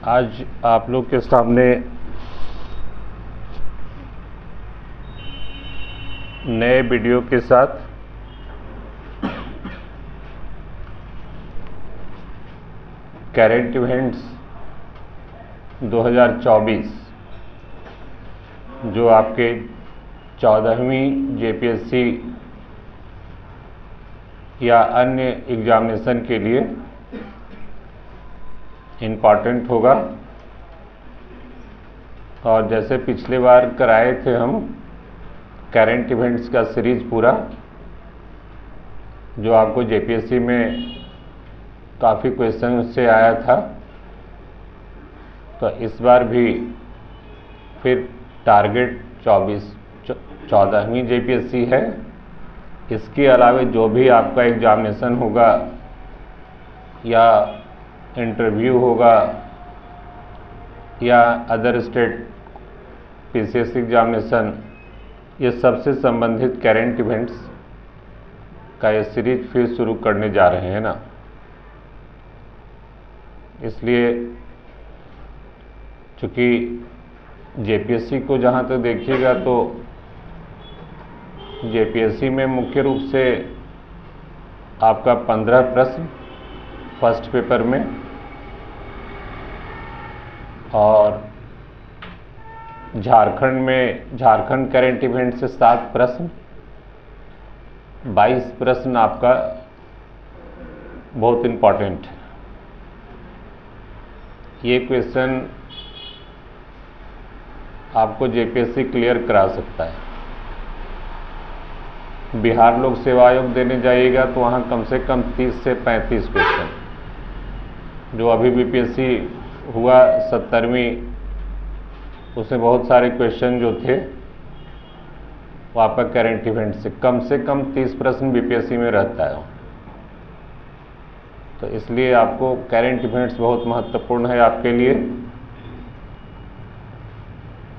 आज आप लोग के सामने नए वीडियो के साथ करेंट इवेंट्स 2024 जो आपके 14वीं जेपीएससी या अन्य एग्जामिनेशन के लिए इम्पॉर्टेंट होगा। और जैसे पिछले बार कराए थे हम करेंट इवेंट्स का सीरीज पूरा, जो आपको जेपीएससी में काफ़ी क्वेश्चन से आया था, तो इस बार भी फिर टारगेट 14वीं जेपीएससी है। इसके अलावा जो भी आपका एग्जामिनेशन होगा या इंटरव्यू होगा या अदर स्टेट पीसीएस एग्जामिनेशन, ये सबसे संबंधित करेंट इवेंट्स का ये सीरीज फिर शुरू करने जा रहे हैं ना। इसलिए चूँकि जेपीएससी को जहाँ तक देखिएगा तो जेपीएससी में मुख्य रूप से आपका 15 प्रश्न फर्स्ट पेपर में और झारखंड करेंट इवेंट से 7 प्रश्न, 22 प्रश्न आपका बहुत इम्पॉर्टेंट है। ये क्वेश्चन आपको जेपीएससी क्लियर करा सकता है। बिहार लोक सेवा आयोग देने जाइएगा तो वहाँ कम से कम 30 से 35 क्वेश्चन, जो अभी बीपीएससी हुआ 70वीं, उसमें बहुत सारे क्वेश्चन जो थे वो आपका करेंट इवेंट से कम 30 प्रश्न बीपीएससी में रहता है। तो इसलिए आपको करेंट इवेंट्स बहुत महत्वपूर्ण है आपके लिए।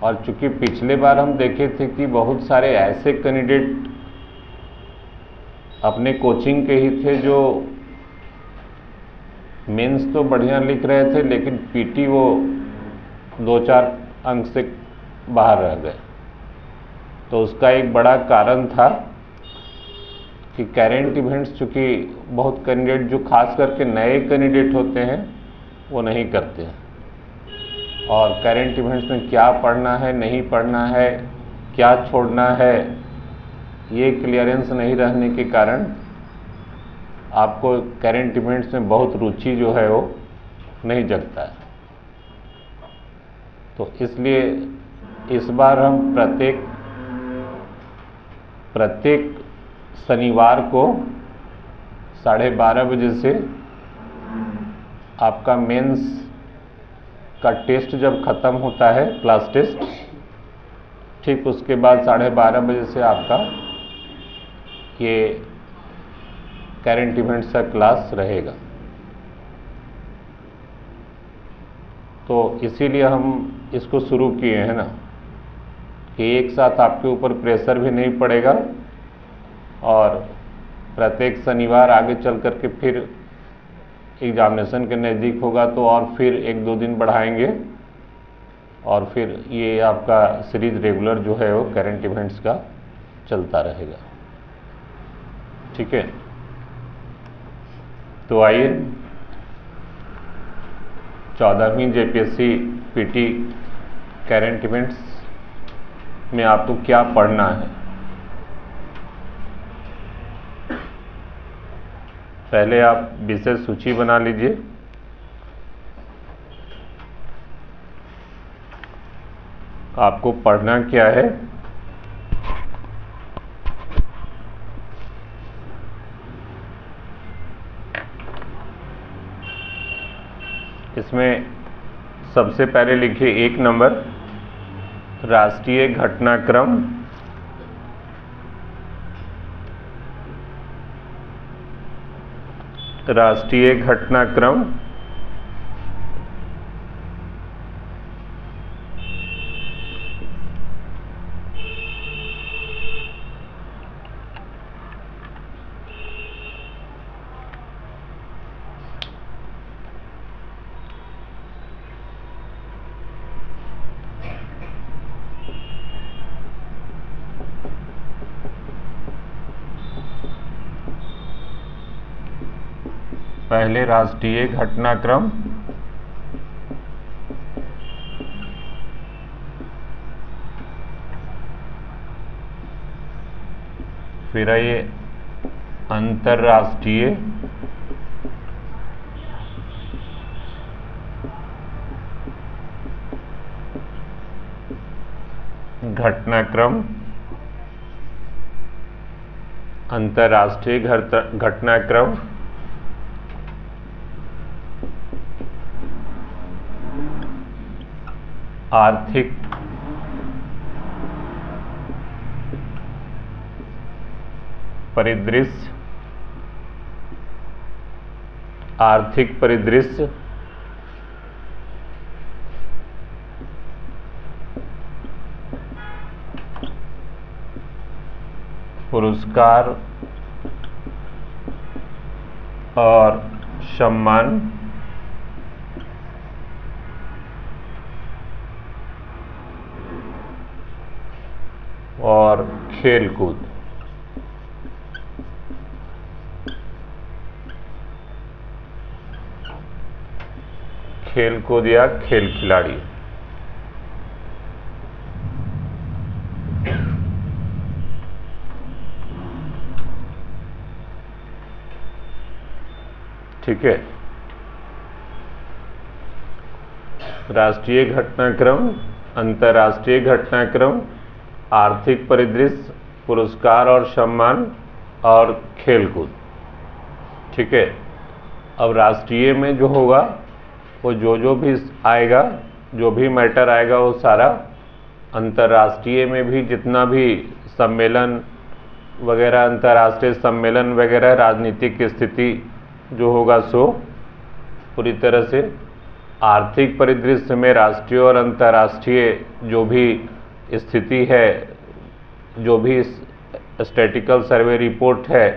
और चूंकि पिछले बार हम देखे थे कि बहुत सारे ऐसे कैंडिडेट अपने कोचिंग के ही थे जो मेंस तो बढ़िया लिख रहे थे, लेकिन पीटी वो 2-4 अंक से बाहर रह गए। तो उसका एक बड़ा कारण था कि करेंट इवेंट्स चूँकि बहुत कैंडिडेट जो खास करके नए कैंडिडेट होते हैं वो नहीं करते हैं। और करेंट इवेंट्स में क्या पढ़ना है, नहीं पढ़ना है, क्या छोड़ना है, ये क्लियरेंस नहीं रहने के कारण आपको करेंट इवेंट्स में बहुत रुचि जो है वो नहीं जगता है। तो इसलिए इस बार हम प्रत्येक शनिवार को 12:30 बजे से आपका मेंस का टेस्ट जब ख़त्म होता है, क्लास टेस्ट, ठीक उसके बाद 12:30 बजे से आपका ये करेंट इवेंट्स का क्लास रहेगा। तो इसीलिए हम इसको शुरू किए हैं ना, कि एक साथ आपके ऊपर प्रेशर भी नहीं पड़ेगा और प्रत्येक शनिवार आगे चल करके फिर एग्जामिनेशन के नज़दीक होगा तो और फिर 1-2 दिन बढ़ाएंगे और फिर ये आपका सीरीज रेगुलर जो है वो करेंट इवेंट्स का चलता रहेगा। ठीक है, तो आइए 14वीं जेपीएससी पीटी करेंट इवेंट्स में आपको क्या पढ़ना है। पहले आप विषय सूची बना लीजिए। आपको पढ़ना क्या है। इसमें सबसे पहले लिखिए 1 नंबर राष्ट्रीय घटनाक्रम। राष्ट्रीय घटनाक्रम पहले राष्ट्रीय घटनाक्रम, फिर ये अंतर्राष्ट्रीय घटनाक्रम, अंतर्राष्ट्रीय घटनाक्रम, आर्थिक परिदृश्य, आर्थिक परिदृश्य, पुरस्कार और सम्मान, और खेलकूद। खेलकूद या खेल खिलाड़ी। ठीक है, राष्ट्रीय घटनाक्रम, अंतर्राष्ट्रीय घटनाक्रम, आर्थिक परिदृश्य, पुरस्कार और सम्मान, और खेलकूद। ठीक है, अब राष्ट्रीय में जो होगा वो जो भी आएगा, जो भी मैटर आएगा वो सारा अंतर्राष्ट्रीय में भी जितना भी सम्मेलन वगैरह, अंतर्राष्ट्रीय सम्मेलन वगैरह, राजनीतिक स्थिति जो होगा सो पूरी तरह से आर्थिक परिदृश्य में राष्ट्रीय और अंतर्राष्ट्रीय जो भी स्थिति है, जो भी स्टैटिकल सर्वे रिपोर्ट है,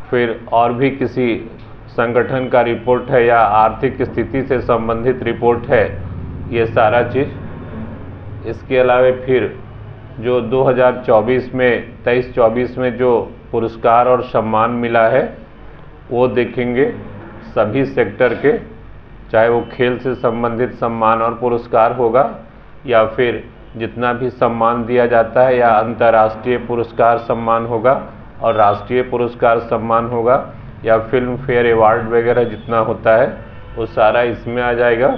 फिर और भी किसी संगठन का रिपोर्ट है या आर्थिक स्थिति से संबंधित रिपोर्ट है, ये सारा चीज़। इसके अलावा फिर जो 2024 में 23-24 में जो पुरस्कार और सम्मान मिला है वो देखेंगे सभी सेक्टर के, चाहे वो खेल से संबंधित सम्मान और पुरस्कार होगा या फिर जितना भी सम्मान दिया जाता है, या अंतर्राष्ट्रीय पुरस्कार सम्मान होगा और राष्ट्रीय पुरस्कार सम्मान होगा, या फिल्म फेयर अवार्ड वगैरह जितना होता है वो सारा इसमें आ जाएगा।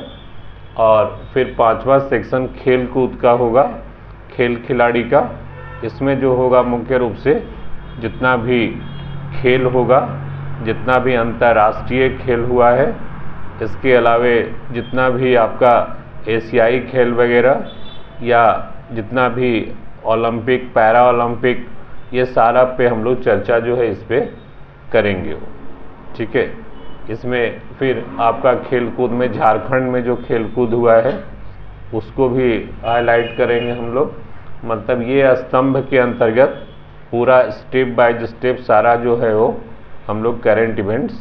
और फिर 5वां सेक्शन खेल कूद का होगा, खेल खिलाड़ी का। इसमें जो होगा मुख्य रूप से जितना भी खेल होगा, जितना भी अंतर्राष्ट्रीय खेल हुआ है, इसके अलावे जितना भी आपका एशियाई खेल वगैरह या जितना भी ओलंपिक, पैरा ओलंपिक, ये सारा पे हम लोग चर्चा जो है इस पे करेंगे। ठीक है, इसमें फिर आपका खेलकूद में झारखंड में जो खेलकूद हुआ है उसको भी हाईलाइट करेंगे हम लोग। मतलब ये स्तंभ के अंतर्गत पूरा स्टेप बाय स्टेप सारा जो है वो हम लोग करंट इवेंट्स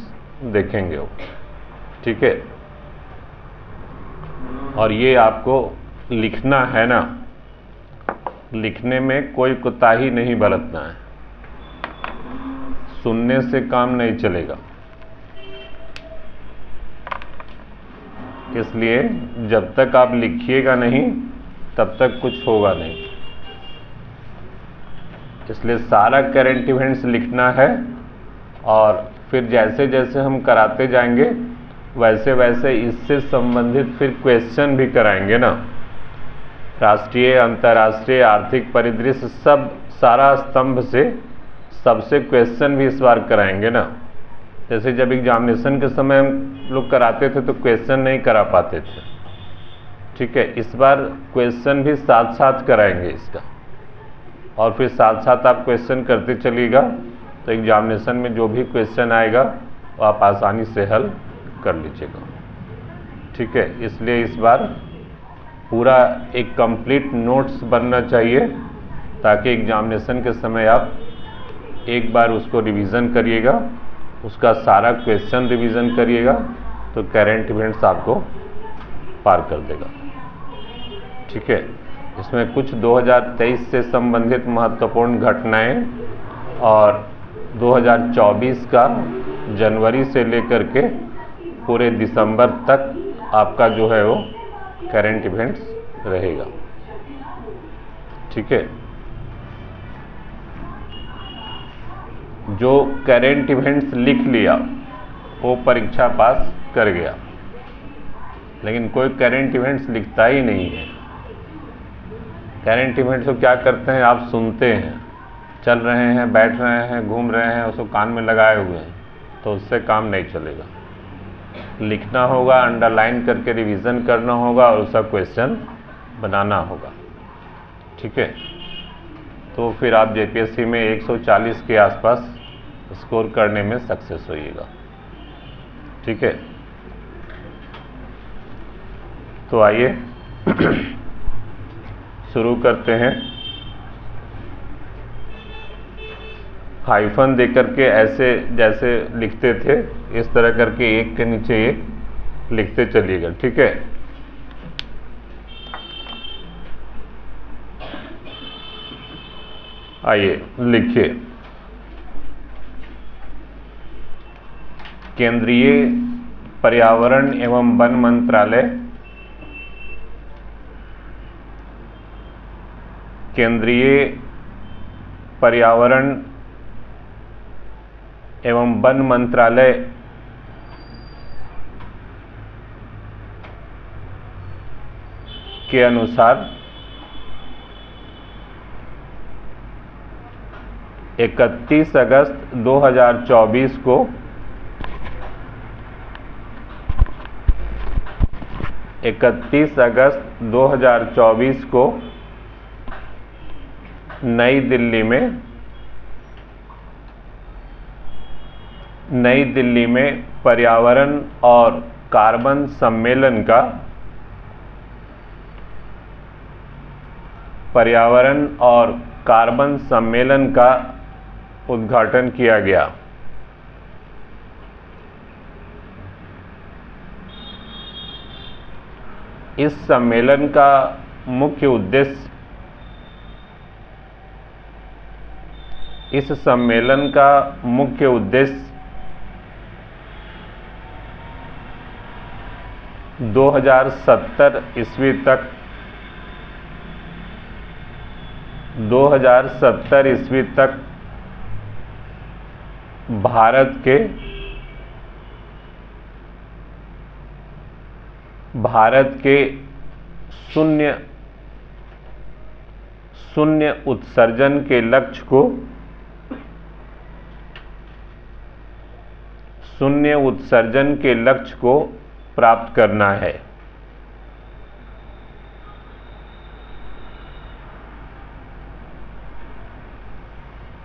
देखेंगे वो। ठीक है, और ये आपको लिखना है ना, लिखने में कोई कोताही नहीं बरतना है, सुनने से काम नहीं चलेगा। इसलिए जब तक आप लिखिएगा नहीं तब तक कुछ होगा नहीं। इसलिए सारा करंट इवेंट्स लिखना है, और फिर जैसे जैसे हम कराते जाएंगे वैसे वैसे इससे संबंधित फिर क्वेश्चन भी कराएंगे ना। राष्ट्रीय, अंतर्राष्ट्रीय, आर्थिक परिदृश्य सब सारा स्तंभ से सबसे क्वेश्चन भी इस बार कराएंगे ना। जैसे जब एग्जामिनेशन के समय हम लोग कराते थे तो क्वेश्चन नहीं करा पाते थे। ठीक है, इस बार क्वेश्चन भी साथ साथ कराएंगे इसका, और फिर साथ साथ आप क्वेश्चन करते चलिएगा तो एग्जामिनेशन में जो भी क्वेश्चन आएगा वो आप आसानी से हल कर लीजिएगा। ठीक है, इसलिए इस बार पूरा एक कंप्लीट नोट्स बनना चाहिए ताकि एग्जामिनेशन के समय आप एक बार उसको रिवीजन करिएगा, उसका सारा क्वेश्चन रिवीजन करिएगा तो करंट इवेंट्स आपको पार कर देगा। ठीक है, इसमें कुछ 2023 से संबंधित महत्वपूर्ण घटनाएं और 2024 का जनवरी से लेकर के पूरे दिसंबर तक आपका जो है वो करंट इवेंट्स रहेगा। ठीक है, जो करंट इवेंट्स लिख लिया वो परीक्षा पास कर गया, लेकिन कोई करंट इवेंट्स लिखता ही नहीं है। करंट इवेंट्स को क्या करते हैं, आप सुनते हैं, चल रहे हैं, बैठ रहे हैं, घूम रहे हैं, उसको कान में लगाए हुए हैं, तो उससे काम नहीं चलेगा। लिखना होगा, अंडरलाइन करके रिवीजन करना होगा और उसका क्वेश्चन बनाना होगा। ठीक है, तो फिर आप जेपीएससी में 140 के आसपास स्कोर करने में सक्सेस होइएगा। ठीक है, तो आइए शुरू करते हैं। हाइफन देकर के ऐसे जैसे लिखते थे इस तरह करके एक के नीचे एक लिखते चलिएगा। ठीक है, आइए लिखिए। केंद्रीय पर्यावरण एवं वन मंत्रालय, केंद्रीय पर्यावरण एवं वन मंत्रालय के अनुसार 31 अगस्त 2024 को नई दिल्ली में पर्यावरण और कार्बन सम्मेलन का उद्घाटन किया गया। इस सम्मेलन का मुख्य उद्देश्य 2070 ईस्वी तक भारत के शून्य उत्सर्जन के लक्ष्य को प्राप्त करना है।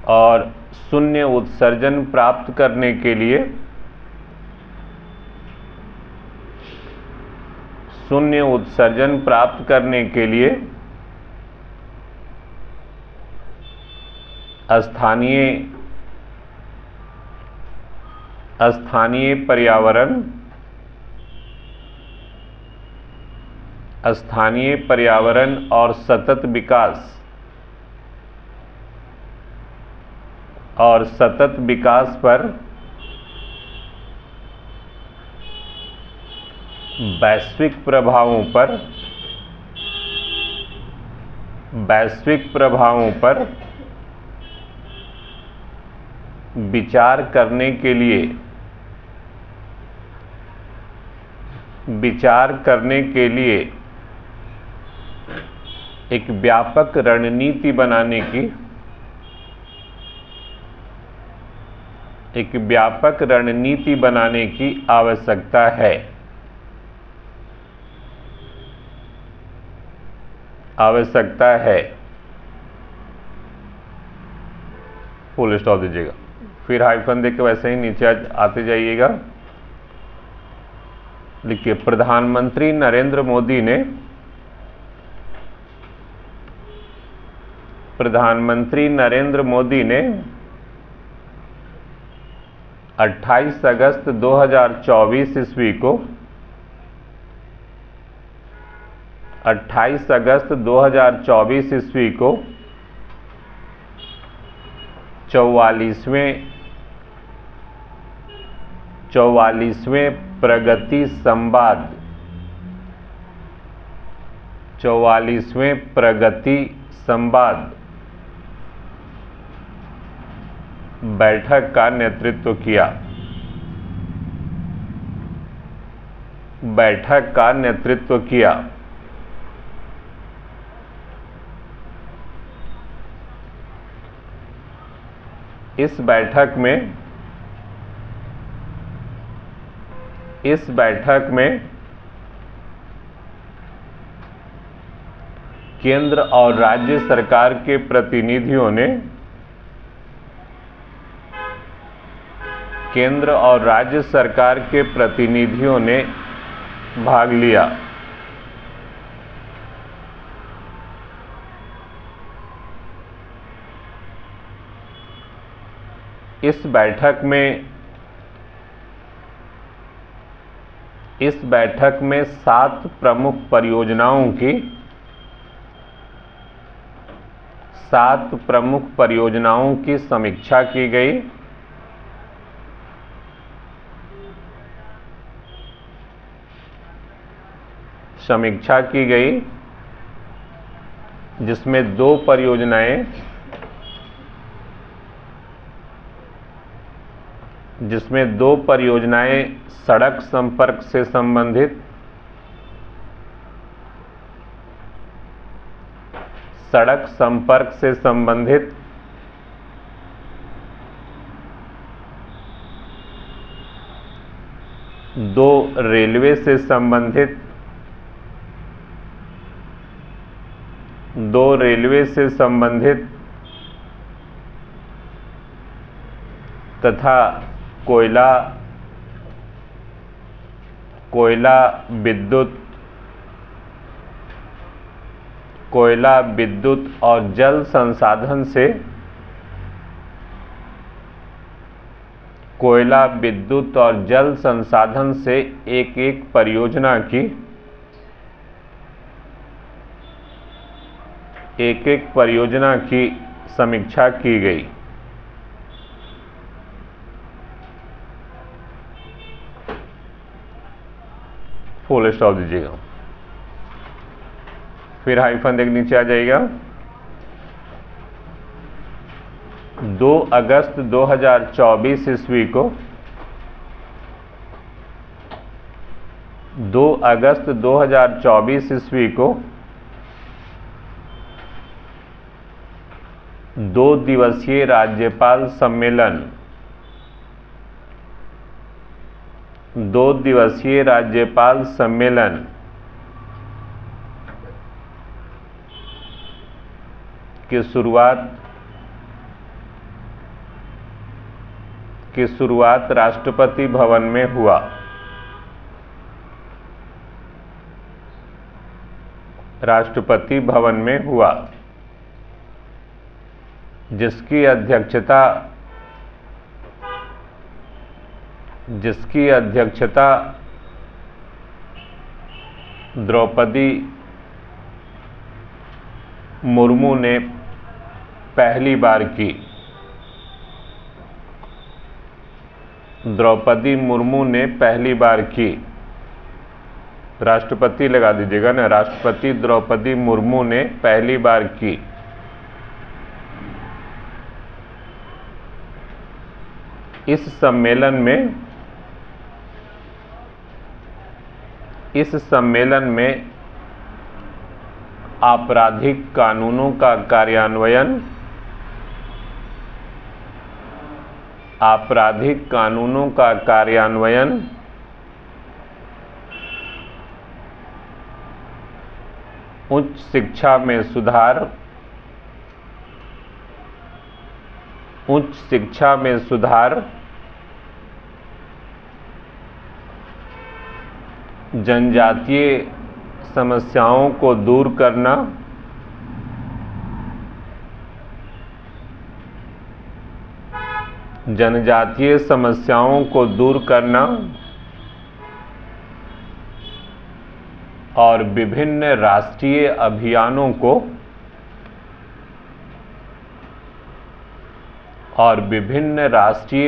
और शून्य उत्सर्जन प्राप्त करने के लिए स्थानीय पर्यावरण और सतत विकास पर वैश्विक प्रभावों पर विचार करने के लिए एक व्यापक रणनीति बनाने की आवश्यकता है। फुल स्टॉप दीजिएगा, फिर हाइफन देके वैसे ही नीचे आते जाइएगा। लिखिए, प्रधानमंत्री नरेंद्र मोदी ने 28 अगस्त 2024 ईस्वी को 44वें प्रगति संवाद, 44वें प्रगति संवाद बैठक का नेतृत्व किया। बैठक का नेतृत्व किया। इस बैठक में केंद्र और राज्य सरकार के प्रतिनिधियों ने भाग लिया। इस बैठक में 7 प्रमुख परियोजनाओं की समीक्षा की गई। जिसमें 2 परियोजनाएं सड़क संपर्क से संबंधित, 2 रेलवे से संबंधित, तथा कोयला विद्युत और जल संसाधन से एक परियोजना की समीक्षा की गई। फुल स्टॉप दीजिएगा, फिर हाइफन देख नीचे आ जाएगा। 2 अगस्त 2024 ईस्वी को 2 दिवसीय राज्यपाल सम्मेलन की शुरुआत राष्ट्रपति भवन में हुआ। जिसकी अध्यक्षता द्रौपदी मुर्मू ने पहली बार की। राष्ट्रपति लगा दीजिएगा ना, राष्ट्रपति द्रौपदी मुर्मू ने पहली बार की। इस सम्मेलन में आपराधिक कानूनों का कार्यान्वयन, उच्च शिक्षा में सुधार, जनजातीय समस्याओं को दूर करना, और विभिन्न राष्ट्रीय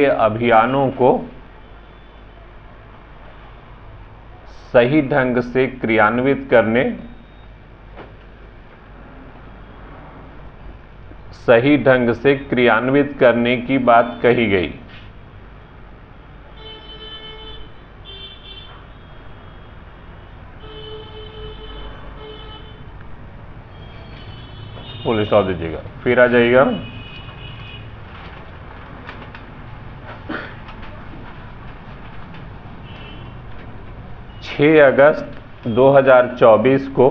अभियानों को सही ढंग से क्रियान्वित करने, सही ढंग से क्रियान्वित करने की बात कही गई। फुल स्टॉप दीजिएगा, फिर आ जाइएगा 6 अगस्त 2024 को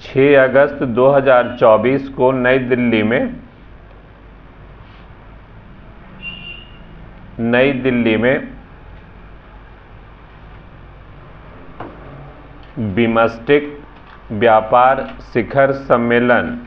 6 अगस्त 2024 को नई दिल्ली में बिमस्टेक व्यापार शिखर सम्मेलन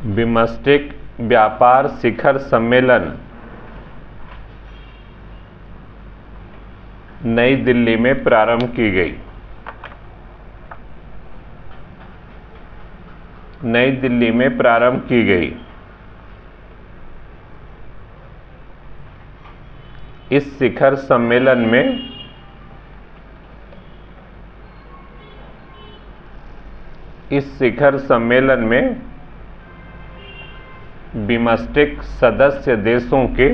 बिमस्टेक व्यापार शिखर सम्मेलन नई दिल्ली में प्रारंभ की गई। नई दिल्ली में प्रारंभ की गई। इस शिखर सम्मेलन में बिमस्टेक सदस्य देशों के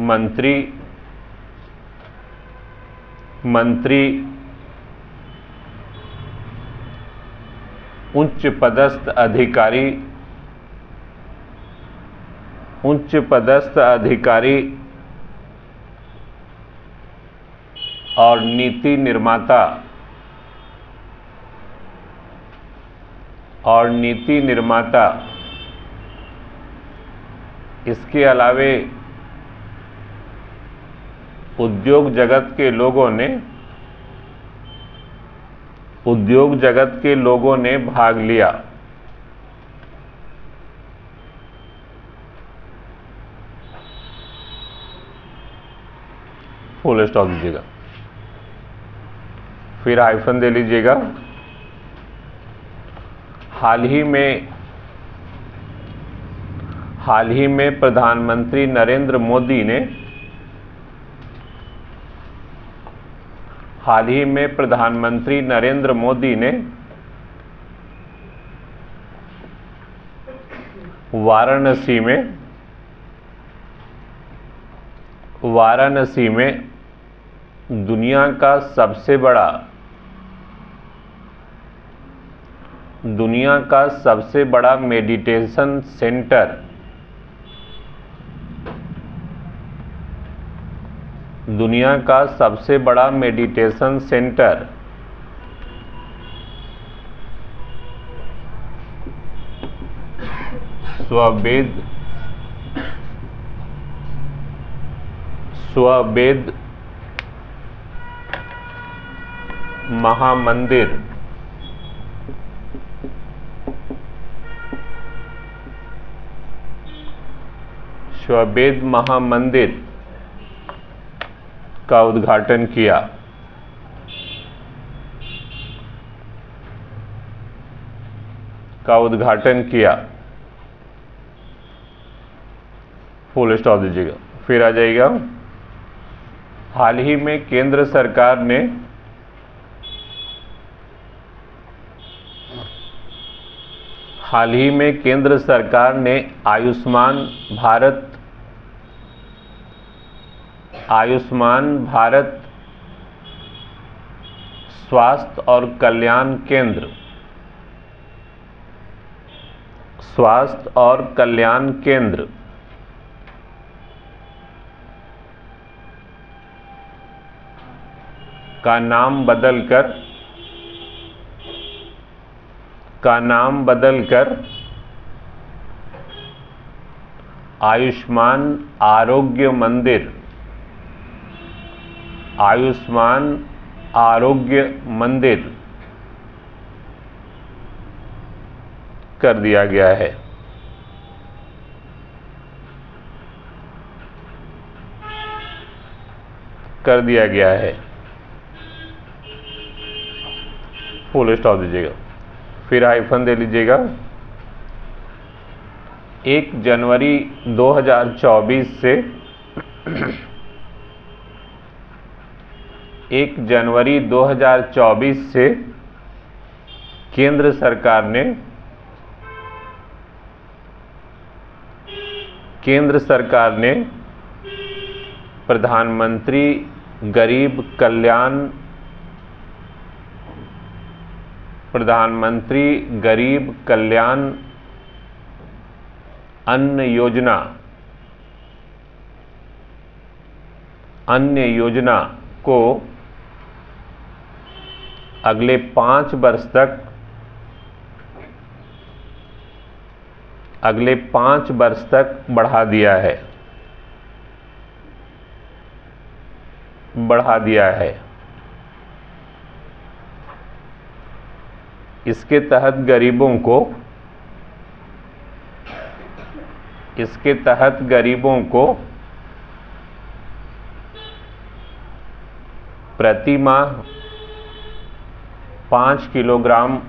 मंत्री उच्च पदस्थ अधिकारी और नीति निर्माता इसके अलावे उद्योग जगत के लोगों ने भाग लिया। फुल स्टॉप दीजिएगा, फिर हाइफन दे लीजिएगा। हाल ही में प्रधानमंत्री नरेंद्र मोदी ने वाराणसी में दुनिया का सबसे बड़ा मेडिटेशन सेंटर स्ववेद महामंदिर का उद्घाटन किया। फुल स्टॉप दीजिएगा, फिर आ जाइएगा। हाल ही में केंद्र सरकार ने आयुष्मान भारत स्वास्थ्य और कल्याण केंद्र का नाम बदलकर आयुष्मान आरोग्य मंदिर, आयुष्मान आरोग्य मंदिर कर दिया गया है। कर दिया गया है। फुल स्टॉप दीजिएगा, फिर हाइफन दे लीजिएगा। 1 जनवरी 2024 से 1 जनवरी 2024 से केंद्र सरकार ने प्रधानमंत्री गरीब कल्याण अन्न योजना को अगले 5 वर्ष तक बढ़ा दिया है। इसके तहत गरीबों को प्रति माह 5 किलोग्राम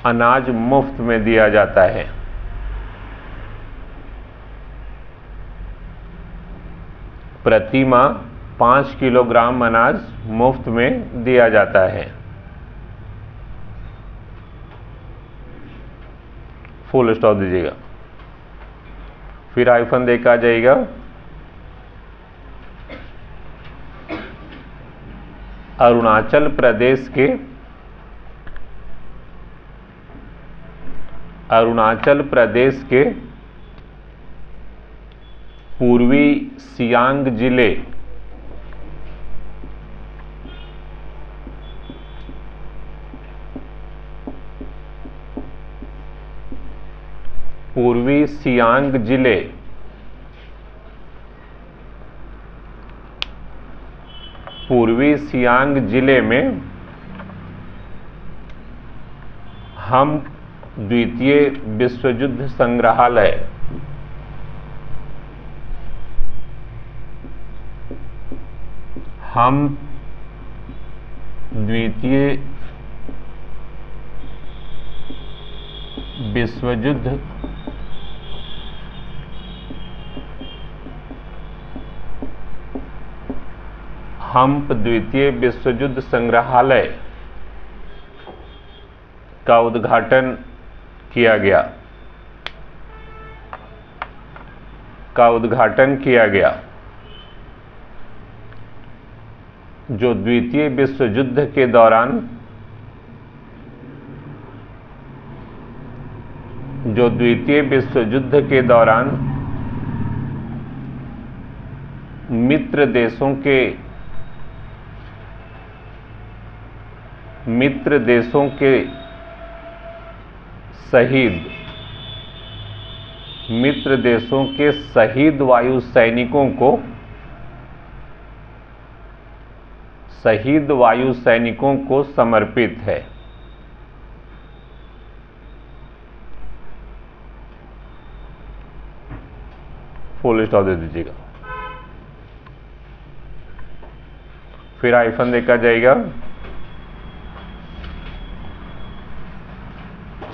अनाज मुफ्त में दिया जाता है। प्रति माह 5 किलोग्राम अनाज मुफ्त में दिया जाता है। फुल स्टॉप दीजिएगा, फिर हाइफन देकर आ जाएगा। अरुणाचल प्रदेश के पूर्वी सियांग जिले में हम द्वितीय विश्व युद्ध संग्रहालय द्वितीय विश्व युद्ध संग्रहालय का उद्घाटन किया गया, जो द्वितीय विश्व युद्ध के दौरान मित्र देशों के शहीद वायु सैनिकों को समर्पित है। फुल स्टॉप दे दीजिएगा, फिर हाइफन देखा जाएगा।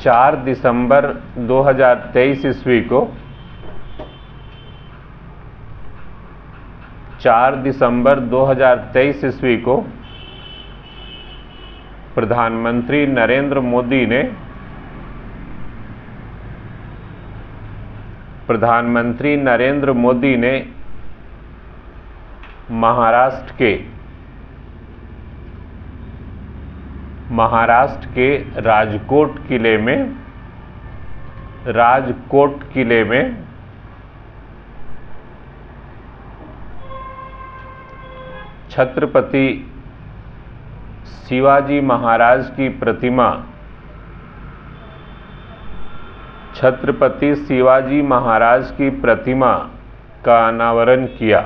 4 दिसंबर 2023 ईस्वी को 4 दिसंबर 2023 ईस्वी को प्रधानमंत्री नरेंद्र मोदी ने महाराष्ट्र के राजकोट किले में छत्रपति शिवाजी महाराज की प्रतिमा छत्रपति शिवाजी महाराज की प्रतिमा का अनावरण किया?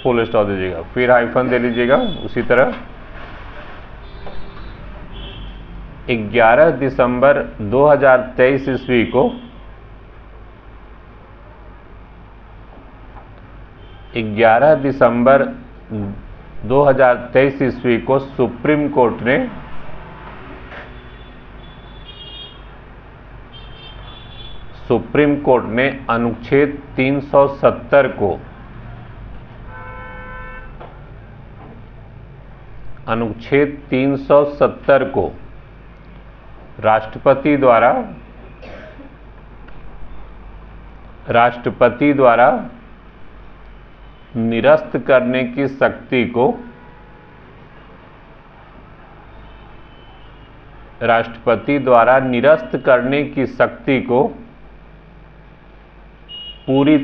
फुल स्टॉप दीजिएगा, फिर हाइफन दे लीजिएगा। उसी तरह 11 दिसंबर 2023 ईस्वी को 11 दिसंबर 2023 ईस्वी को सुप्रीम कोर्ट ने अनुच्छेद 370 को राष्ट्रपति द्वारा निरस्त करने की शक्ति को पूरी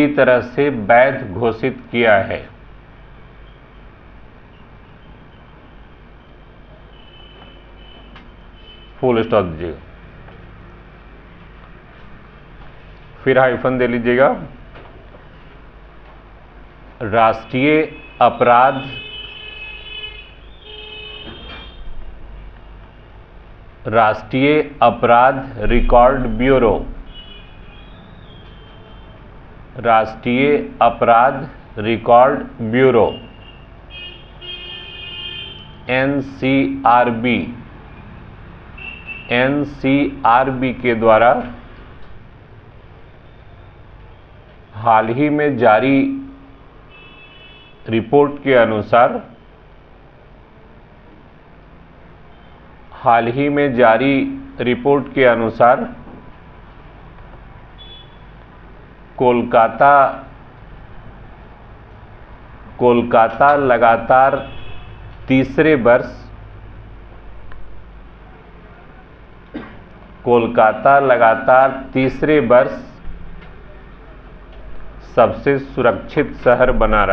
तरह से वैध घोषित किया है। फुल स्टॉप दीजिएगा, फिर हाइफन दे लीजिएगा। राष्ट्रीय अपराध रिकॉर्ड ब्यूरो NCRB के द्वारा हाल ही में जारी रिपोर्ट के अनुसार कोलकाता लगातार तीसरे वर्ष सबसे सुरक्षित शहर बना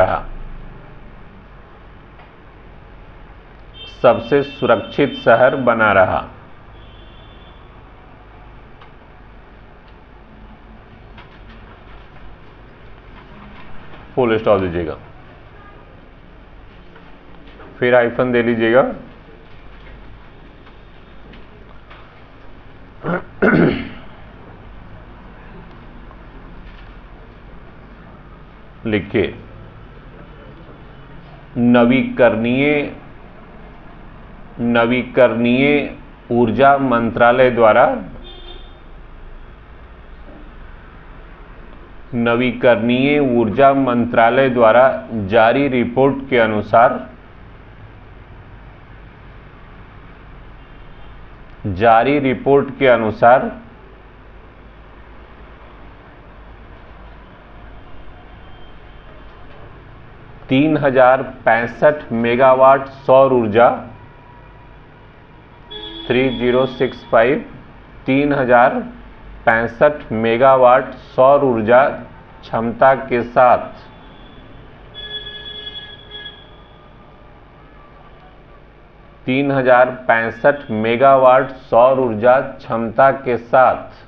रहा। फुल स्टॉप दीजिएगा, फिर हाइफन दे लीजिएगा। लिखिए, नवीकरणीय ऊर्जा मंत्रालय द्वारा जारी रिपोर्ट के अनुसार 3065 मेगावाट सौर ऊर्जा 3065 मेगावाट सौर ऊर्जा क्षमता के साथ 3065 मेगावाट सौर ऊर्जा क्षमता के साथ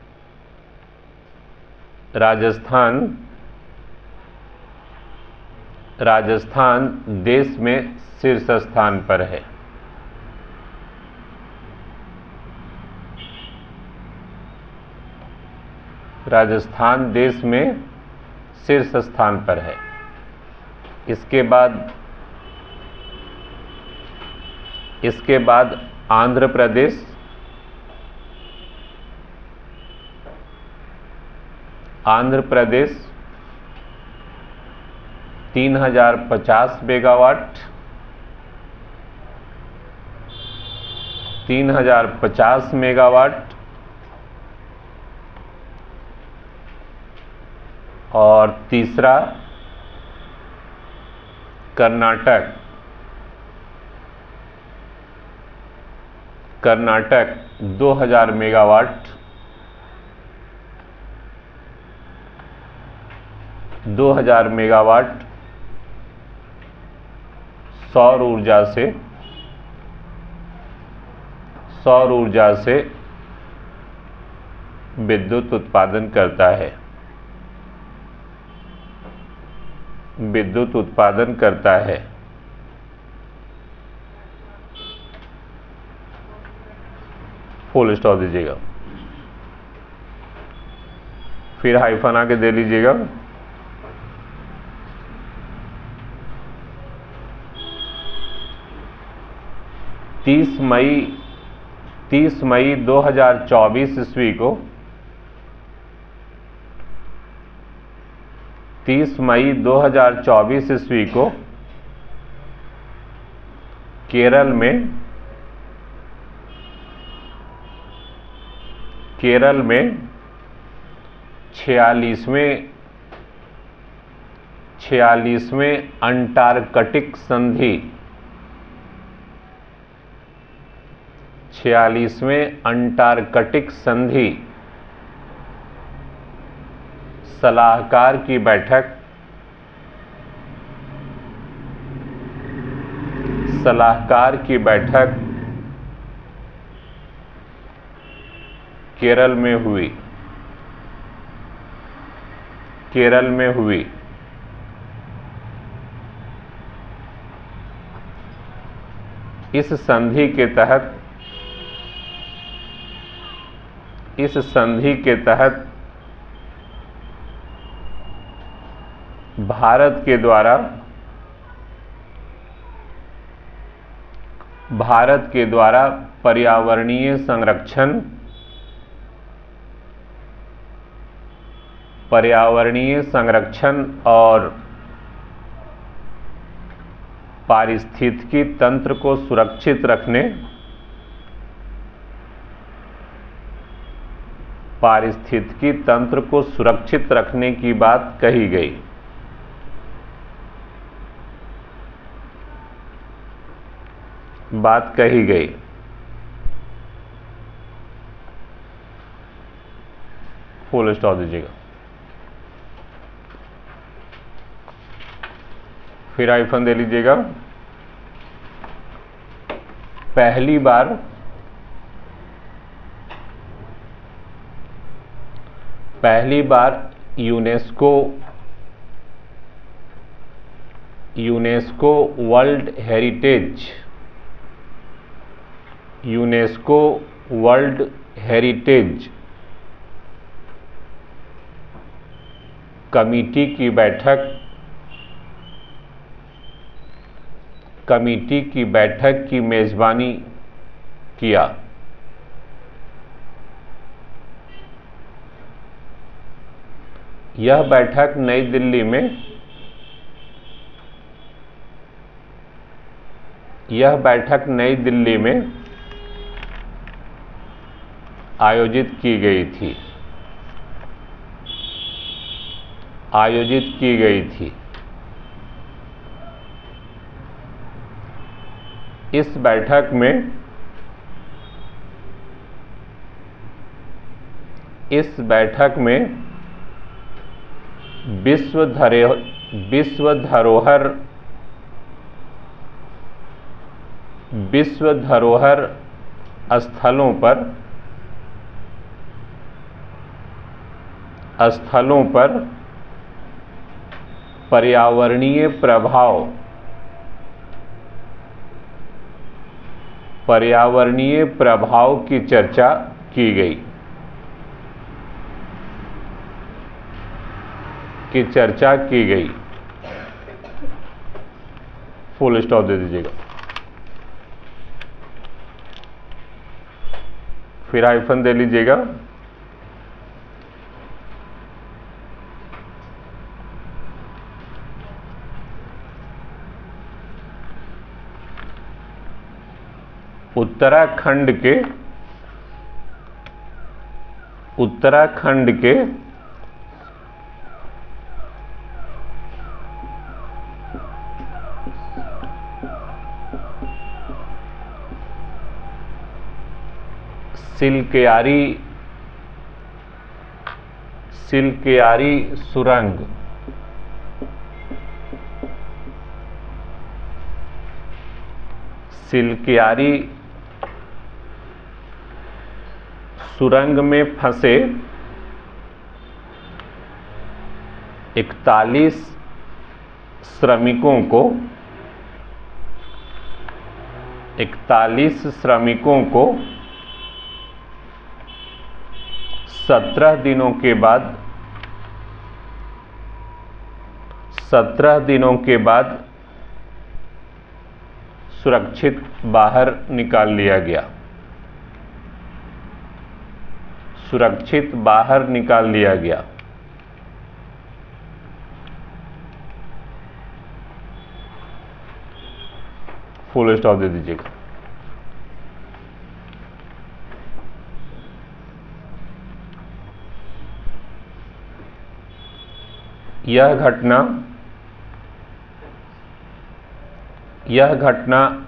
राजस्थान देश में शीर्ष स्थान पर है। राजस्थान देश में शीर्ष स्थान पर है। इसके बाद आंध्र प्रदेश, 3050 मेगावाट 3050 मेगावाट और तीसरा कर्नाटक कर्नाटक 2000 मेगावाट, 2000 मेगावाट सौर ऊर्जा से विद्युत उत्पादन करता है, विद्युत उत्पादन करता है। फुल स्टॉप दीजिएगा, फिर हाइफन आके दे लीजिएगा। तीस मई 2024 ईस्वी को 30 मई 2024 ईस्वी को केरल में 46वें अंटार्कटिक संधि 46वें अंटार्कटिक संधि सलाहकार की बैठक केरल में हुई। इस संधि के तहत भारत के द्वारा पर्यावरणीय संरक्षण और पारिस्थितिकी तंत्र को सुरक्षित रखने की बात कही गई। फुल स्टॉप दीजिएगा, फिर हाइफन दे लीजिएगा। पहली बार यूनेस्को वर्ल्ड हेरिटेज कमिटी की बैठक की मेजबानी किया। यह बैठक नई दिल्ली में आयोजित की गई थी। इस बैठक में विश्व धरोहर स्थलों पर पर्यावरणीय प्रभाव की चर्चा की गई। फुल स्टॉप दे दीजिएगा, फिर हाइफन दे लीजिएगा। उत्तराखंड के सिलकेयारी सुरंग, सिलकेयारी सुरंग में फंसे 41 श्रमिकों को 17 दिनों के बाद सुरक्षित बाहर निकाल लिया गया। फुल स्टॉप दे दीजिएगा। यह घटना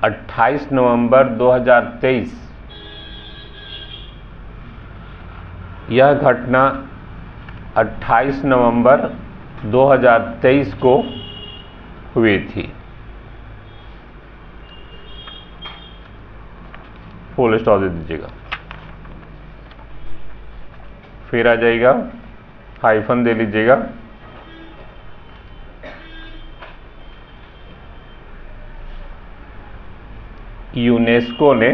28 नवंबर 2023 को हुई थी। फुल स्टॉप दे दीजिएगा। फिर आ जाएगा, हाइफन दे लीजिएगा। यूनेस्को ने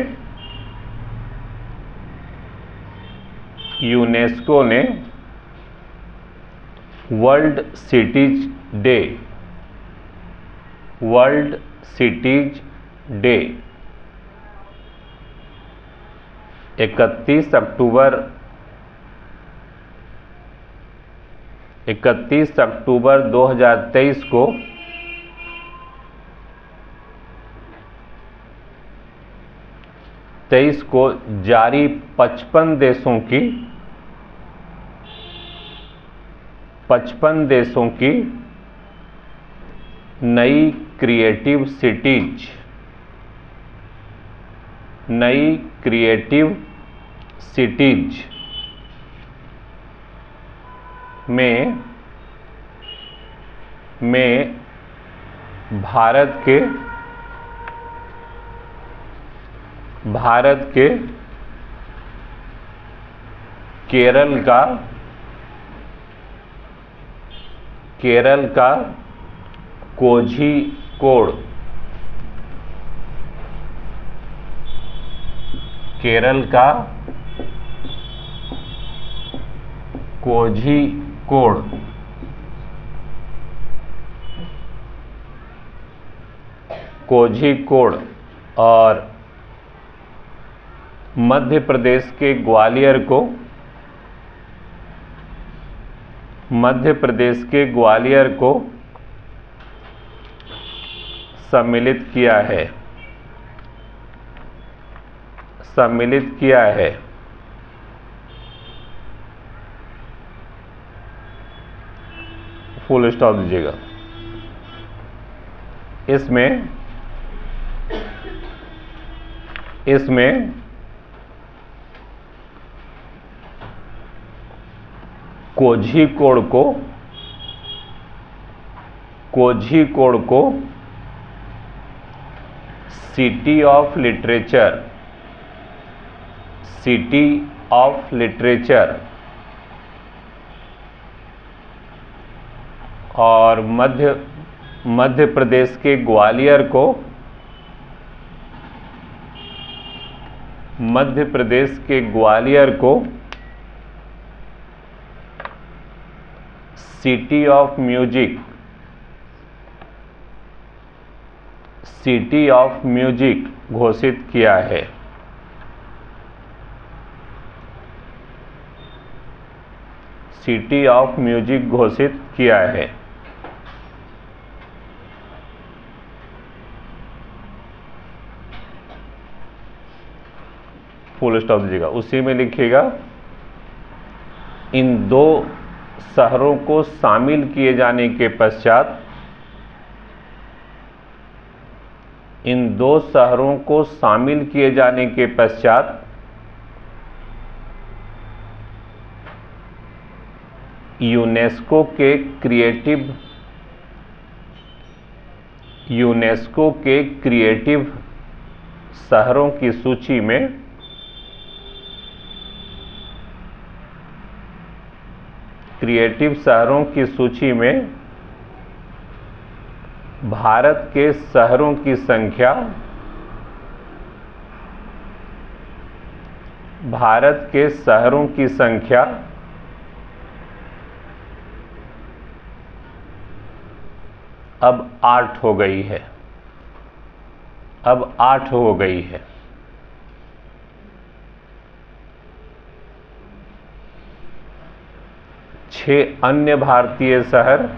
वर्ल्ड सिटीज डे 31 अक्टूबर 2023 को जारी 55 देशों की नई क्रिएटिव सिटीज में भारत के केरल का कोझिकोड, कोझिकोड और मध्य प्रदेश के ग्वालियर को सम्मिलित किया है। फुल स्टॉप दीजिएगा। इसमें कोझिकोड को सिटी ऑफ लिटरेचर और मध्य प्रदेश के ग्वालियर को सिटी ऑफ म्यूजिक घोषित किया है। फुल स्टॉप दीजिएगा। उसी में लिखिएगा, इन दो शहरों को शामिल किए जाने के पश्चात यूनेस्को के क्रिएटिव शहरों की सूची में भारत के शहरों की संख्या अब 8 हो गई है। 6 अन्य भारतीय शहर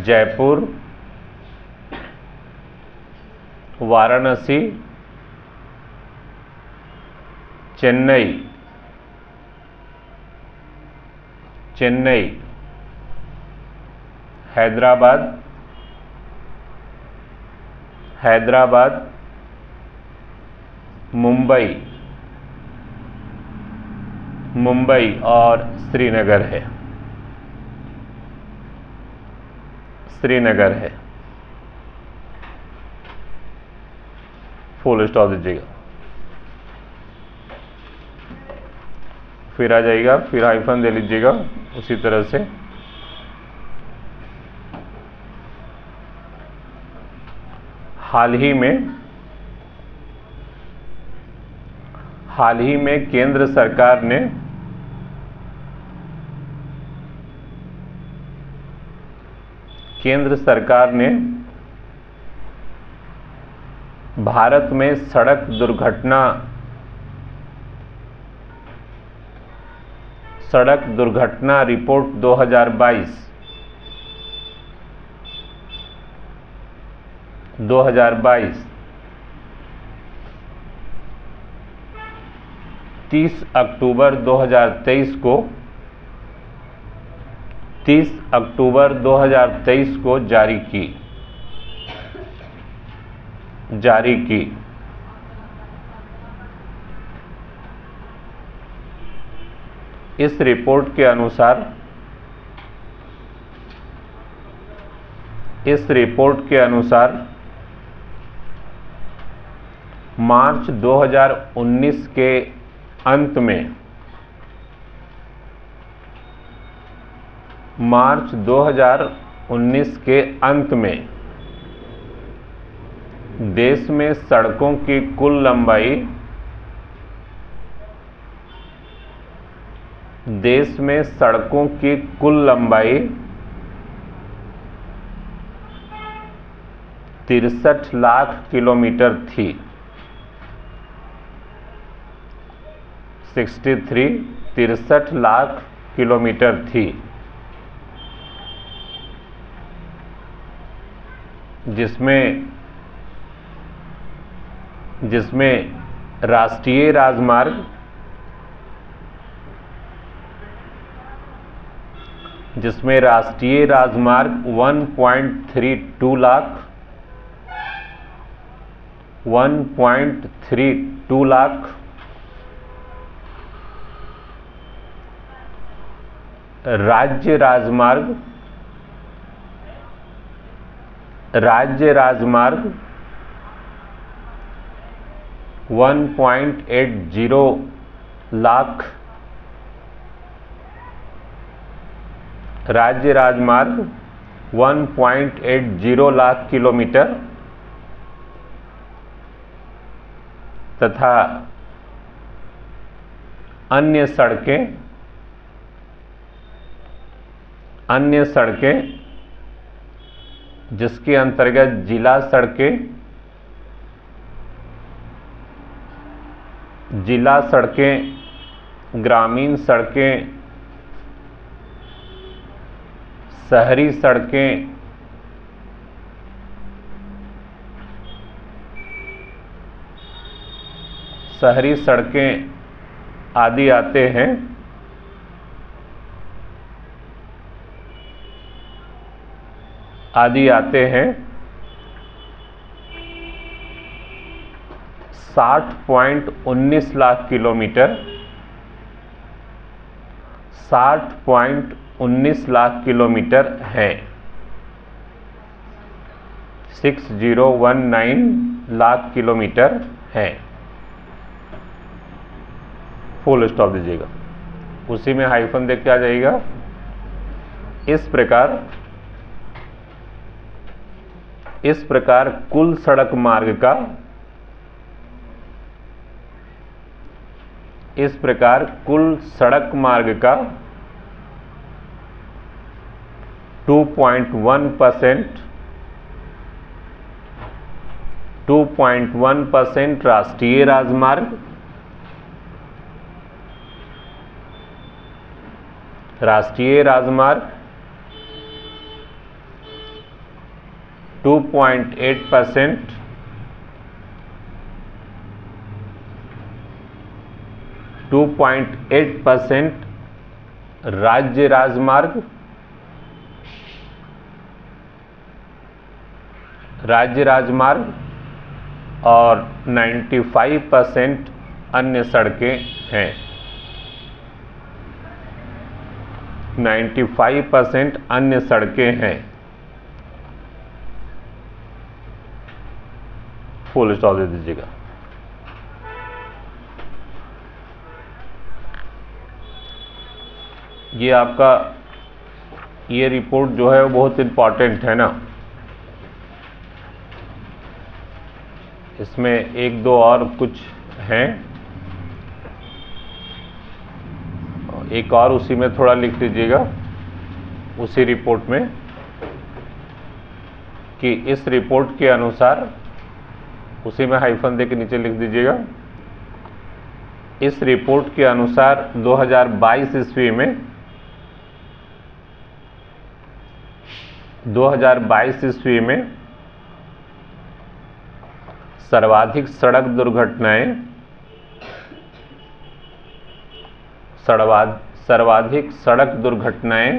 जयपुर, वाराणसी, चेन्नई, हैदराबाद, मुंबई और श्रीनगर है। फुल स्टॉप दीजिएगा, फिर आ जाएगा, फिर हाइफन दे लीजिएगा उसी तरह से। हाल ही में केंद्र सरकार ने भारत में सड़क दुर्घटना रिपोर्ट 2022 30 अक्टूबर 2023 को जारी की। इस रिपोर्ट के अनुसार मार्च 2019 के अंत में देश में सड़कों की कुल लंबाई 63 लाख किलोमीटर थी। 63 लाख किलोमीटर थी, जिसमें राष्ट्रीय राजमार्ग 1.32 लाख, राज्य राजमार्ग 1.80 लाख, राज्य राजमार्ग 1.80 लाख किलोमीटर तथा अन्य सड़कें जिसके अंतर्गत जिला सड़कें, ग्रामीण सड़कें, शहरी सड़कें आदि आते हैं। आदि आते हैं 60.19 लाख किलोमीटर, 60.19 लाख किलोमीटर है। 6019 लाख किलोमीटर है। फुल स्टॉप दीजिएगा, उसी में हाइफन देख के आ जाएगा। इस प्रकार कुल सड़क मार्ग का, इस प्रकार कुल सड़क मार्ग का 2.1% राष्ट्रीय राजमार्ग, राष्ट्रीय राजमार्ग 2.8%, राज्य राजमार्ग, राज्य राजमार्ग और 95% अन्य सड़कें हैं। 95% अन्य सड़कें हैं। फुल स्टॉप दे दीजिएगा। ये आपका ये रिपोर्ट जो है वो बहुत इम्पॉर्टेंट है ना। इसमें एक दो और कुछ हैं, एक और उसी में थोड़ा लिख लीजिएगा, उसी रिपोर्ट में, कि इस रिपोर्ट के अनुसार, उसी में हाइफन दे के नीचे लिख दीजिएगा, इस रिपोर्ट के अनुसार 2022 ईस्वी में 2022 ईस्वी में सर्वाधिक सड़क दुर्घटनाएं, सर्वाधिक सड़क दुर्घटनाएं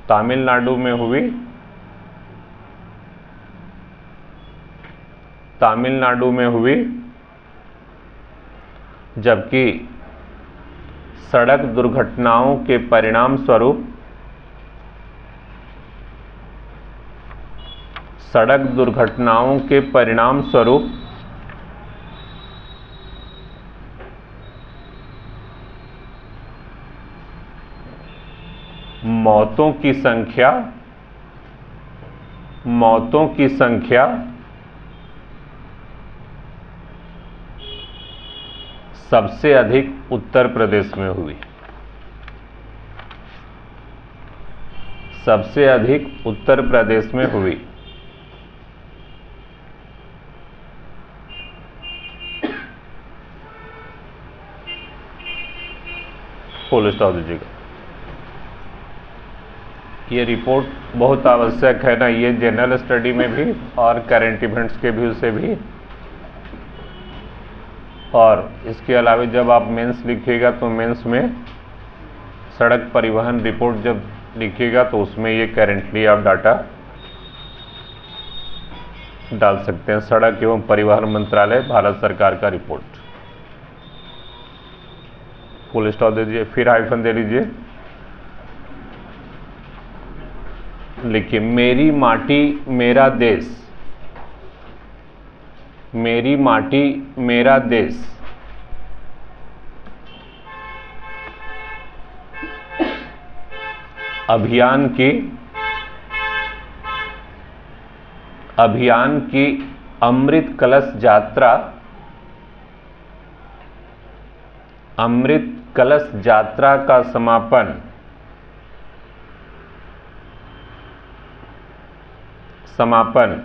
तमिलनाडु में हुई, तमिलनाडु में हुई, जबकि सड़क दुर्घटनाओं के परिणाम स्वरूप, सड़क दुर्घटनाओं के परिणाम स्वरूप मौतों की संख्या सबसे अधिक उत्तर प्रदेश में हुई, सबसे अधिक उत्तर प्रदेश में हुई। फुल स्टॉप दीजिएगा। ये रिपोर्ट बहुत आवश्यक है ना, ये जनरल स्टडी में भी और करंट इवेंट्स के व्यू से भी। और इसके अलावा जब आप मेंस लिखिएगा तो मेंस में सड़क परिवहन रिपोर्ट जब लिखिएगा तो उसमें ये करेंटली आप डाटा डाल सकते हैं। सड़क एवं परिवहन मंत्रालय, भारत सरकार का रिपोर्ट। फुल स्टॉप दे दीजिए, फिर हाइफन दे लीजिए, लिखिए मेरी माटी मेरा देश, मेरी माटी मेरा देश। अभियान की अमृत कलश यात्रा, अमृत कलश यात्रा का समापन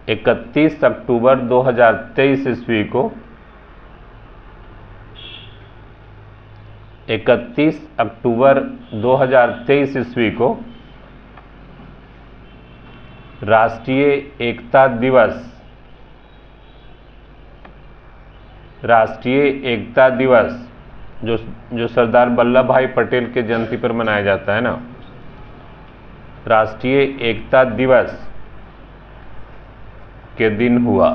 31 अक्टूबर 2023 ईस्वी को, 31 अक्टूबर 2023 ईस्वी को राष्ट्रीय एकता दिवस, राष्ट्रीय एकता दिवस जो सरदार वल्लभ भाई पटेल के जयंती पर मनाया जाता है ना, राष्ट्रीय एकता दिवस के दिन हुआ।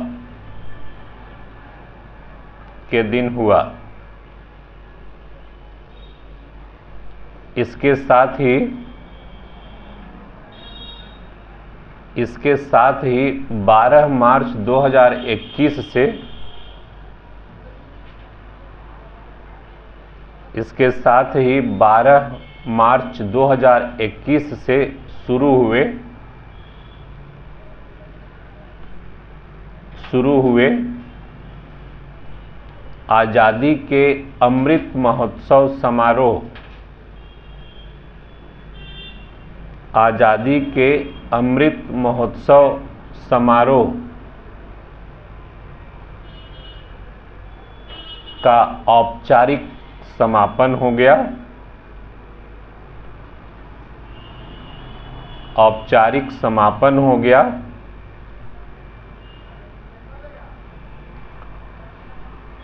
इसके साथ ही 12 मार्च 2021 से शुरू हुए आज़ादी के अमृत महोत्सव समारोह का औपचारिक समापन हो गया।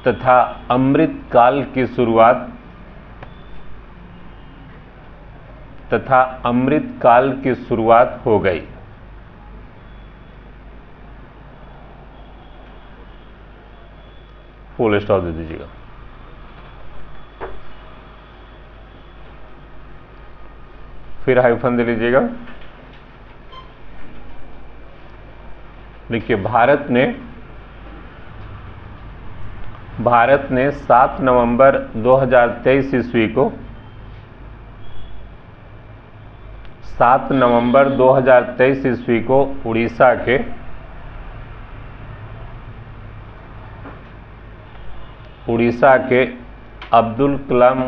तथा अमृत काल की शुरुआत हो गई। फुल स्टॉप दे दीजिएगा। फिर हाइफन दे लीजिएगा। देखिए, भारत ने 7 नवंबर 2023 ईस्वी को 7 नवंबर 2023 ईस्वी को उड़ीसा के अब्दुल कलाम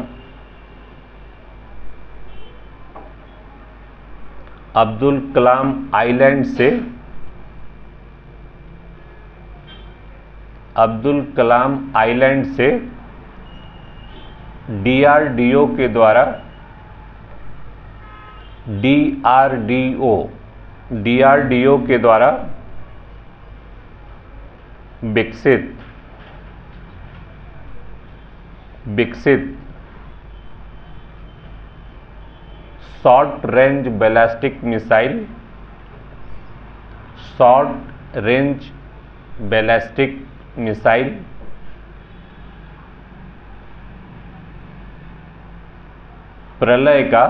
आइलैंड से DRDO के द्वारा विकसित शॉर्ट रेंज बैलिस्टिक मिसाइल प्रलय का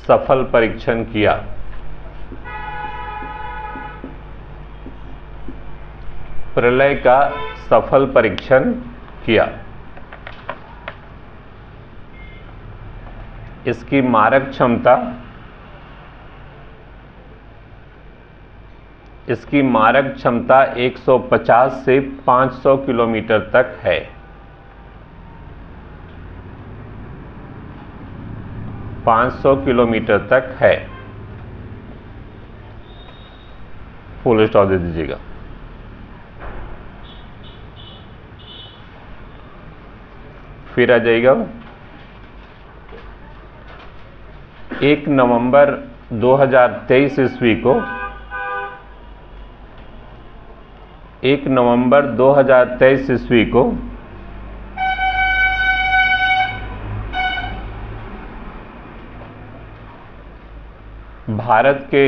सफल परीक्षण किया। इसकी मारक क्षमता 150 से 500 किलोमीटर तक है। फुल स्टॉप दे दीजिएगा। फिर आ जाइएगा 1 नवंबर 2023 ईस्वी को 1 नवंबर 2023 ईस्वी को भारत के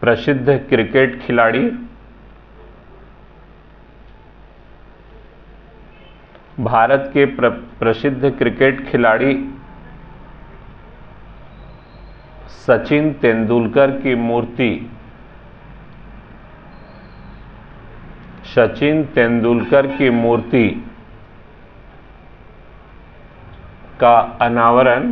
प्रसिद्ध क्रिकेट खिलाड़ी सचिन तेंदुलकर की मूर्ति का अनावरण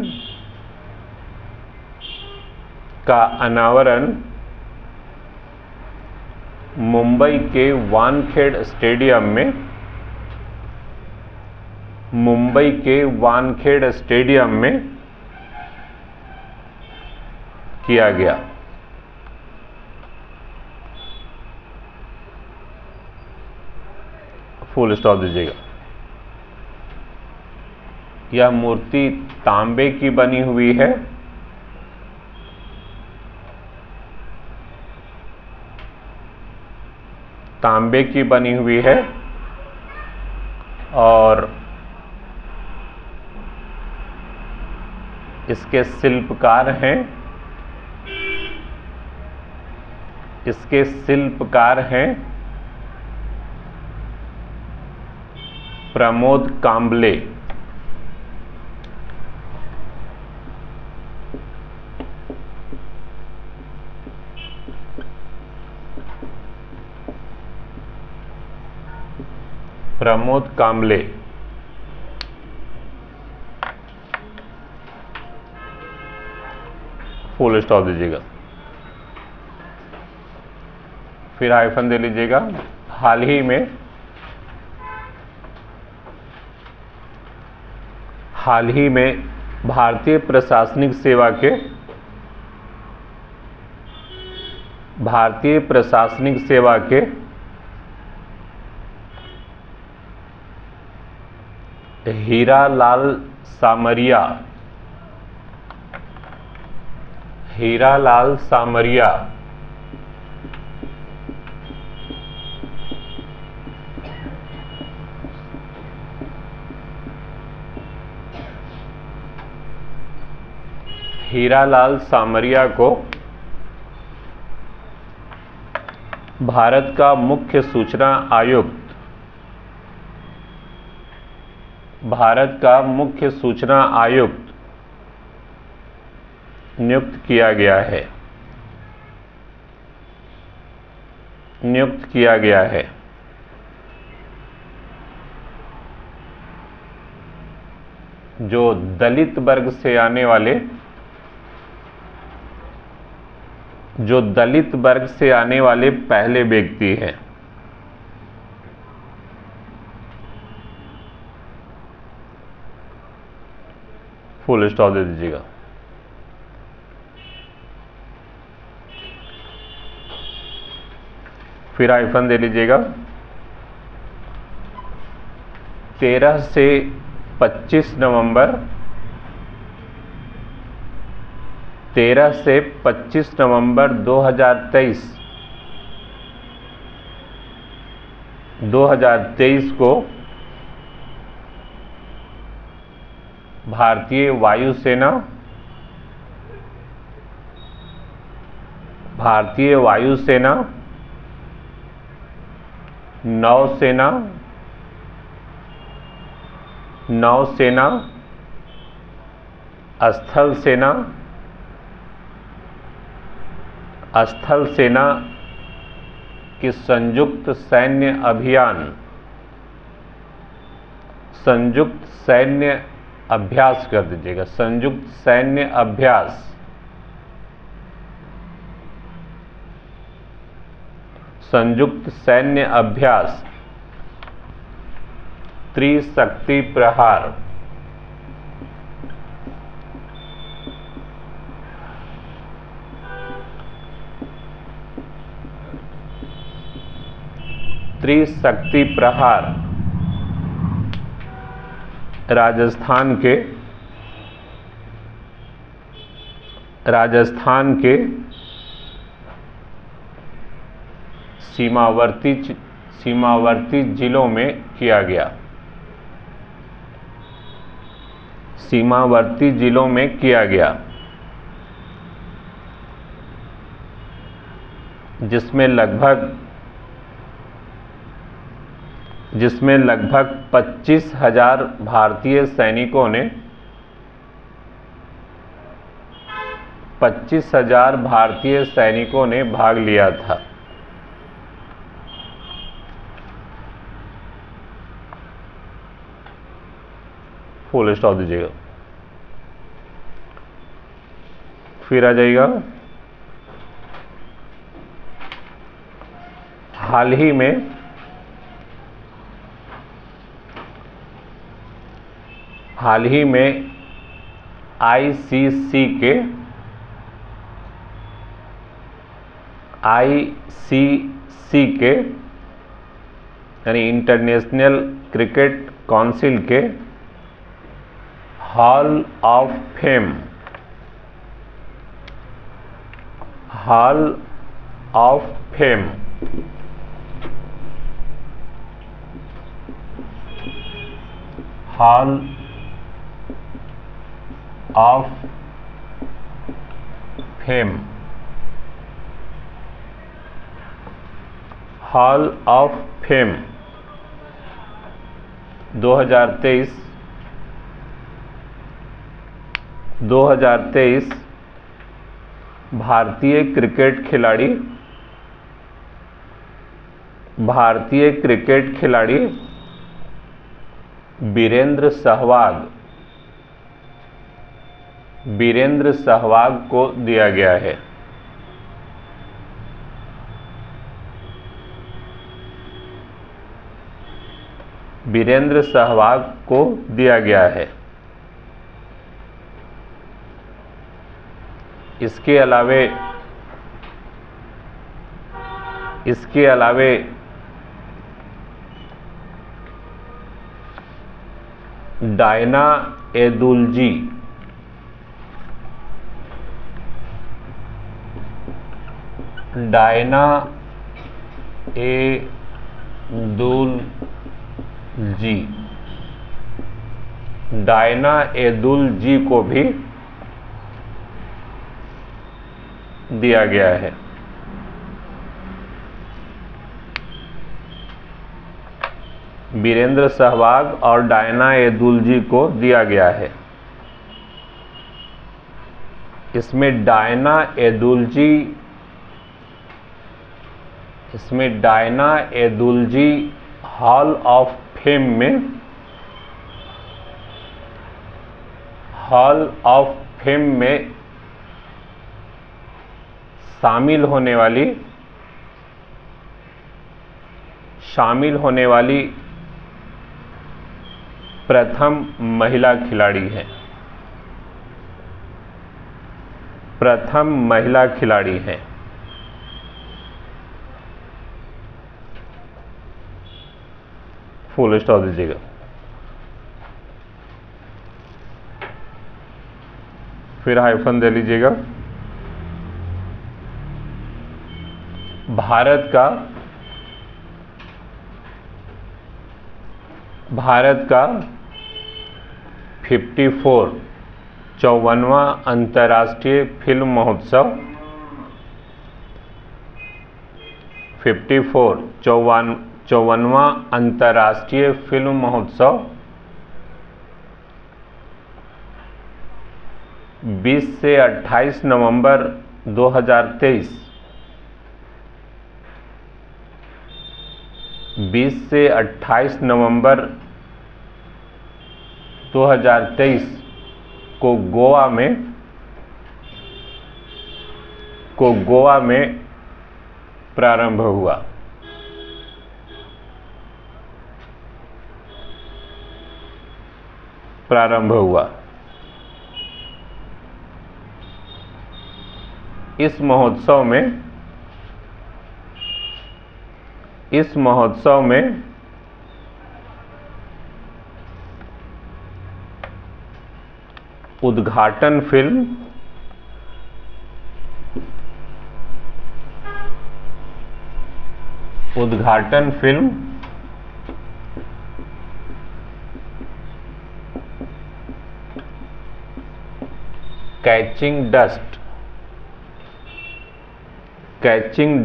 मुंबई के वानखेड़े स्टेडियम में किया गया। फुल स्टॉप दीजिएगा। यह मूर्ति तांबे की बनी हुई है। और इसके शिल्पकार हैं, इसके शिल्पकार हैं प्रमोद काम्बले। प्रमोद काम्बले। फुल स्टॉप दीजिएगा, फिर हाइफन दे लीजिएगा। हाल ही में भारतीय प्रशासनिक सेवा के हीरालाल सामरिया हीरालाल सामरिया को भारत का मुख्य सूचना आयुक्त नियुक्त किया गया है। जो दलित वर्ग से आने वाले पहले व्यक्ति हैं। फुल स्टॉप दे दीजिएगा। फिर हाइफन दे लीजिएगा। 13 से 25 नवंबर 2023 को भारतीय वायुसेना, नौसेना, स्थल सेना की संयुक्त सैन्य अभ्यास कर दीजिएगा। संयुक्त सैन्य अभ्यास त्रिशक्ति प्रहार राजस्थान के सीमावर्ती जिलों में किया गया। जिसमें लगभग 25,000 भारतीय सैनिकों ने भाग लिया था। फुल स्टॉप दीजिएगा। फिर आ जाइएगा। हाल ही में आईसीसी के यानी इंटरनेशनल क्रिकेट काउंसिल के hall of fame of fame, hall of fame 2023 भारतीय क्रिकेट खिलाड़ी वीरेंद्र सहवाग को दिया गया है। वीरेंद्र सहवाग को दिया गया है। इसके अलावे डायना एदुलजी को भी दिया गया है। वीरेंद्र सहवाग और डायना एदुलजी को दिया गया है। इसमें डायना एदुलजी हॉल ऑफ फेम में शामिल होने वाली प्रथम महिला खिलाड़ी हैं। फुल स्टॉप दीजिएगा। फिर हाइफन दे लीजिएगा। भारत का 54वां अंतर्राष्ट्रीय फिल्म महोत्सव 54वां अंतर्राष्ट्रीय फिल्म महोत्सव 20 से 28 नवंबर 2023 को गोवा में प्रारंभ हुआ। इस महोत्सव में उद्घाटन फिल्म कैचिंग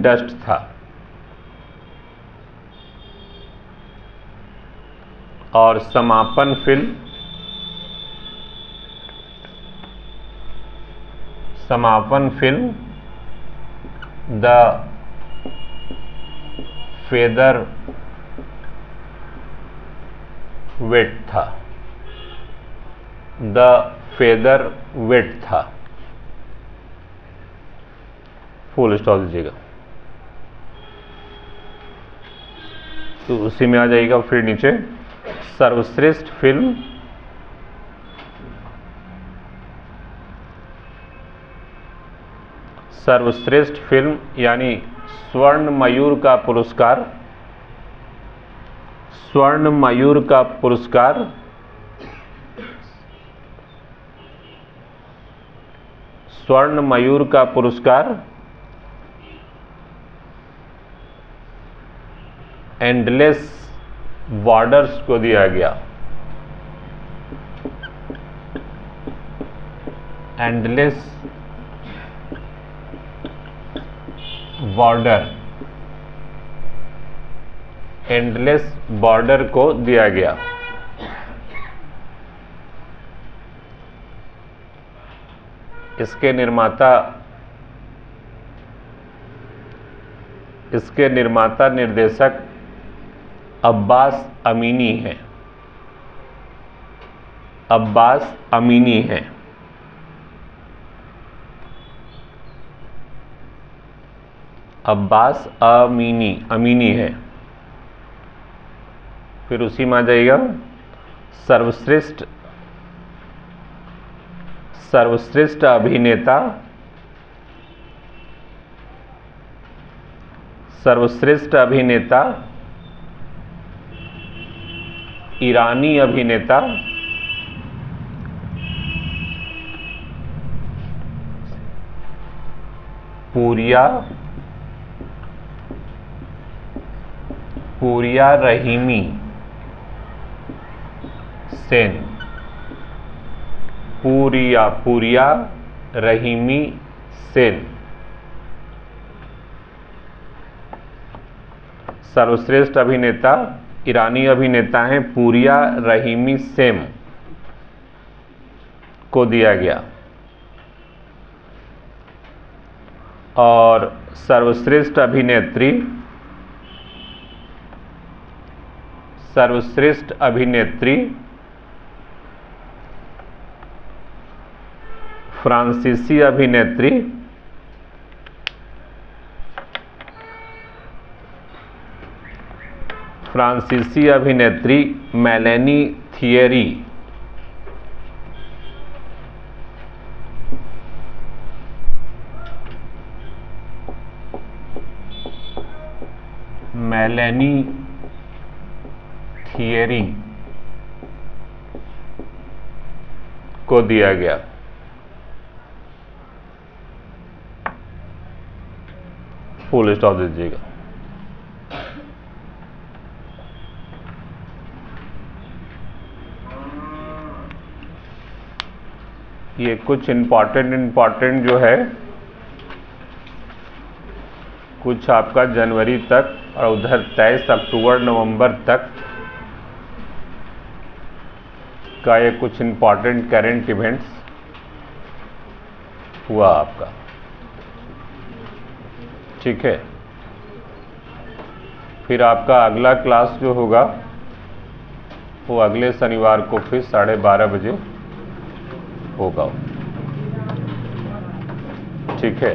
डस्ट था और समापन फिल्म द फेदर वेट था। फुल स्टॉप दीजिएगा। तो उसी में आ जाएगा। फिर नीचे सर्वश्रेष्ठ फिल्म यानी स्वर्ण मयूर का पुरस्कार एंडलेस बॉर्डर्स को दिया गया। एंडलेस बॉर्डर, एंडलेस बॉर्डर को दिया गया। इसके निर्माता निर्देशक अब्बास अमीनी हैं। अब्बास अमीनी हैं। अब्बास अमीनी है। फिर उसी में आ जाएगा सर्वश्रेष्ठ अभिनेता, सर्वश्रेष्ठ अभिनेता ईरानी अभिनेता पूरिया रहीमी सेन। पूरिया रहीमी सेन सर्वश्रेष्ठ अभिनेता ईरानी अभिनेता हैं पूरिया रहीमी सेन को दिया गया। और सर्वश्रेष्ठ अभिनेत्री फ्रांसीसी अभिनेत्री मेलेनी थियरी को दिया गया। फुल स्टॉप दीजिएगा। ये कुछ इम्पॉर्टेंट जो है, कुछ आपका जनवरी तक और उधर 23 अक्टूबर नवंबर तक का ये कुछ इम्पॉर्टेंट करंट इवेंट्स हुआ आपका। ठीक है। फिर आपका अगला क्लास जो होगा वो अगले शनिवार को फिर 12:30 बजे होगा। ठीक है।